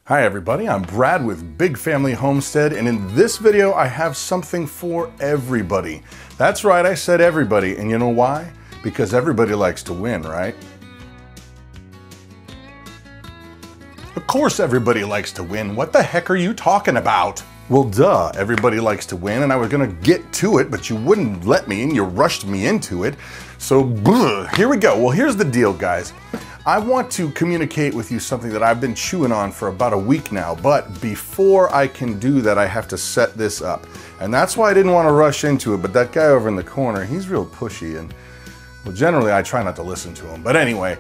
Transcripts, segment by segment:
Hi everybody, I'm Brad with Big Family Homestead, and in this video I have something for everybody. That's right, I said everybody, and you know why? Because everybody likes to win, right? Of course everybody likes to win. What the heck are you talking about? Well, duh, everybody likes to win, and I was gonna get to it, but you wouldn't let me, and you rushed me into it. So, here we go. Well, here's the deal, guys. I want to communicate with you something that I've been chewing on for about a week now, but before I can do that, I have to set this up. And that's why I didn't want to rush into it, but that guy over in the corner, he's real pushy, and well, generally I try not to listen to him. But anyway,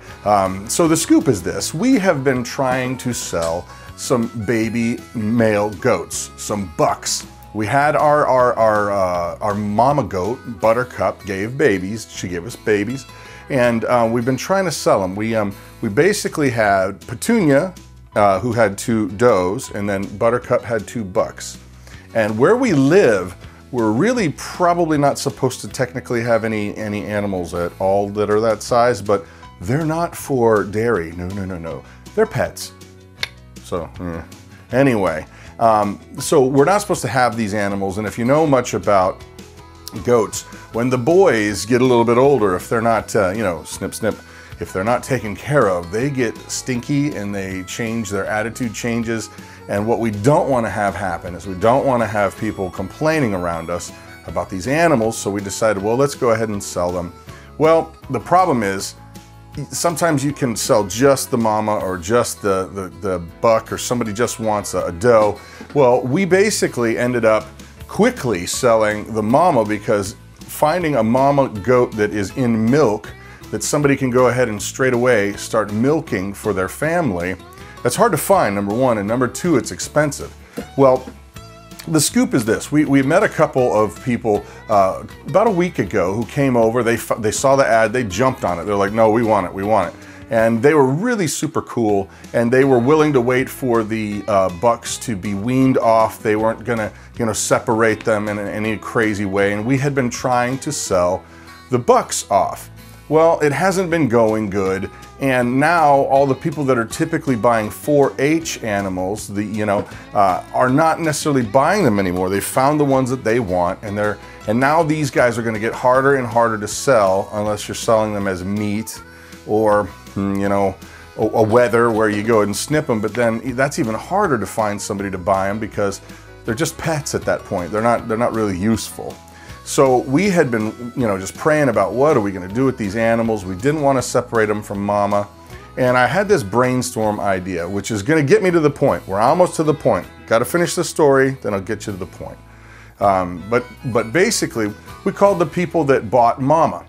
so the scoop is this. We have been trying to sell some baby male goats, some bucks. We had our mama goat, Buttercup, gave babies. She gave us babies. And we've been trying to sell them. We basically had Petunia, who had 2 does, and then Buttercup had 2 bucks. And where we live, we're really probably not supposed to technically have any animals at all that are that size, but they're not for dairy. No. They're pets. So, anyway, so we're not supposed to have these animals, and if you know much about goats, when the boys get a little bit older, if they're not, snip, snip, if they're not taken care of, they get stinky and they change, their attitude changes. And what we don't want to have happen is we don't want to have people complaining around us about these animals. So we decided, well, let's go ahead and sell them. Well, the problem is sometimes you can sell just the mama or just the buck, or somebody just wants a doe. Well, we basically ended up quickly selling the mama, because finding a mama goat that is in milk that somebody can go ahead and straight away start milking for their family, that's hard to find, number one, and number two, it's expensive. Well, the scoop is this. We met a couple of people about a week ago who came over. They saw the ad, they jumped on it. They're like, no, we want it. And they were really super cool, and they were willing to wait for the bucks to be weaned off. They weren't gonna, separate them in any crazy way. And we had been trying to sell the bucks off. Well, it hasn't been going good. And now all the people that are typically buying 4-H animals, are not necessarily buying them anymore. They found the ones that they want, and now these guys are gonna get harder and harder to sell unless you're selling them as meat, or a wether where you go and snip them. But then that's even harder to find somebody to buy them, because they're just pets at that point. They're not really useful. So we had been just praying about, what are we going to do with these animals? We didn't want to separate them from mama, and I had this brainstorm idea, which is going to get me to the point. We're almost to the point. Got to finish the story, then I'll get you to the point. But basically, we called the people that bought mama.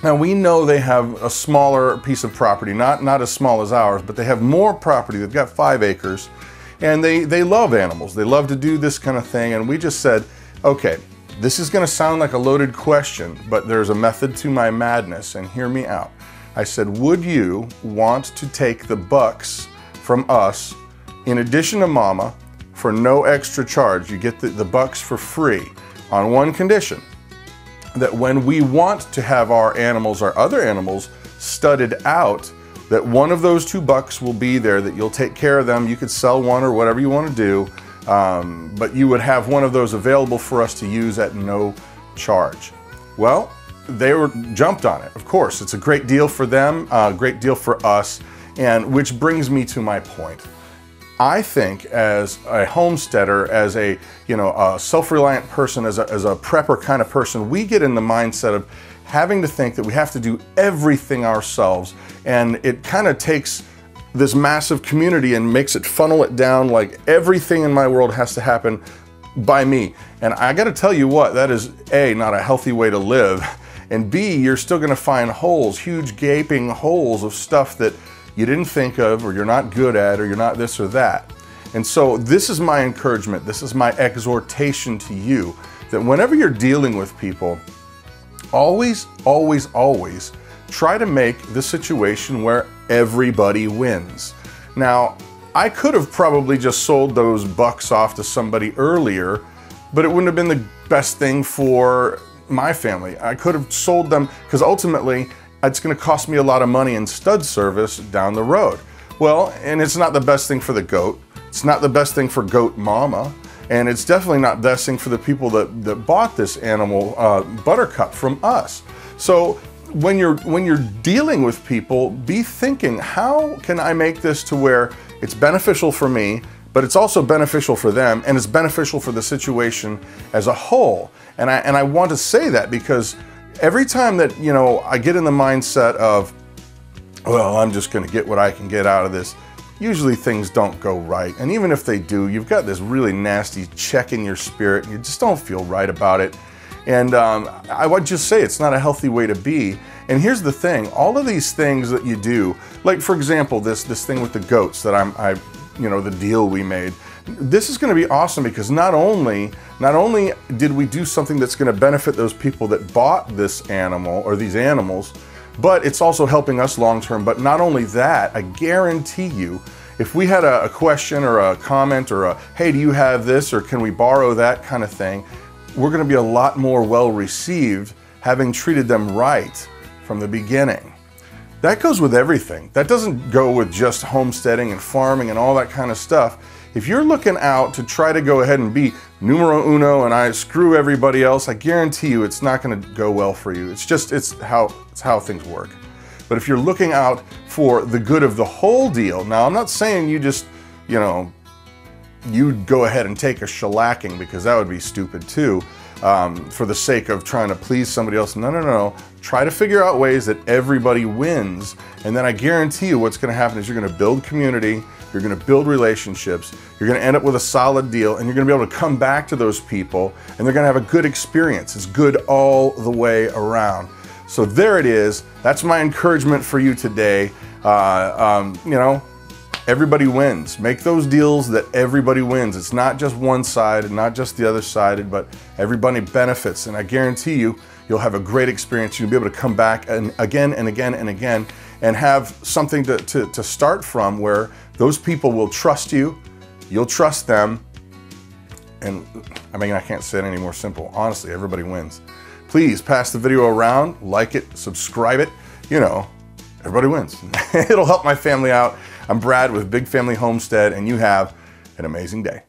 Now, we know they have a smaller piece of property, not as small as ours, but they have more property. They've got 5 acres, and they love animals. They love to do this kind of thing, and we just said, okay, this is gonna sound like a loaded question, but there's a method to my madness, and hear me out. I said, would you want to take the bucks from us, in addition to mama, for no extra charge? You get the bucks for free, on one condition: that when we want to have our other animals studded out, that one of those 2 bucks will be there, that you'll take care of them. You could sell one or whatever you want to do, but you would have one of those available for us to use at no charge. Well, they jumped on it. Of course, it's a great deal for them, a great deal for us, and which brings me to my point. I think as a homesteader, as a self-reliant person, as a prepper kind of person, we get in the mindset of having to think that we have to do everything ourselves, and it kind of takes this massive community and makes it funnel it down, like everything in my world has to happen by me. And I got to tell you what, that is A, not a healthy way to live, and B, you're still going to find holes, huge gaping holes of stuff that you didn't think of, or you're not good at, or you're not this or that. And so this is my encouragement, this is my exhortation to you, that whenever you're dealing with people, always try to make the situation where everybody wins. Now, I could have probably just sold those bucks off to somebody earlier, but it wouldn't have been the best thing for my family. I could have sold them, because ultimately it's going to cost me a lot of money in stud service down the road. Well, and it's not the best thing for the goat, It's not the best thing for goat mama, and it's definitely not the best thing for the people that bought this animal, Buttercup, from us. So when you're dealing with people, be thinking, how can I make this to where it's beneficial for me, but it's also beneficial for them, and it's beneficial for the situation as a whole. And I want to say that because every time that, you know, I get in the mindset of, well, I'm just going to get what I can get out of this, usually things don't go right. And even if they do, you've got this really nasty check in your spirit, and you just don't feel right about it. And I would just say it's not a healthy way to be. And here's the thing, all of these things that you do, like for example, this thing with the goats that you know, the deal we made, this is going to be awesome because not only did we do something that's going to benefit those people that bought this animal or these animals, but it's also helping us long term. But not only that, I guarantee you, if we had a question or a comment or a, hey, do you have this, or can we borrow that kind of thing, we're going to be a lot more well received having treated them right from the beginning. That goes with everything. That doesn't go with just homesteading and farming and all that kind of stuff. If you're looking out to try to go ahead and be numero uno and I screw everybody else, I guarantee you it's not going to go well for you. It's how things work. But if you're looking out for the good of the whole deal, now I'm not saying you just, you know, you'd go ahead and take a shellacking, because that would be stupid too, for the sake of trying to please somebody else. No, no, no. Try to figure out ways that everybody wins, and then I guarantee you what's going to happen is you're going to build community, you're going to build relationships, you're going to end up with a solid deal, and you're going to be able to come back to those people, and they're going to have a good experience. It's good all the way around. So there it is. That's my encouragement for you today. You know, everybody wins. Make those deals that everybody wins. It's not just one side and not just the other sided, but everybody benefits. And I guarantee you, you'll have a great experience. You'll be able to come back and again and again and again and have something to start from where those people will trust you, you'll trust them, and I mean, I can't say it any more simple. Honestly, everybody wins. Please pass the video around, like it, subscribe it, you know, everybody wins. It'll help my family out. I'm Brad with Big Family Homestead, and you have an amazing day.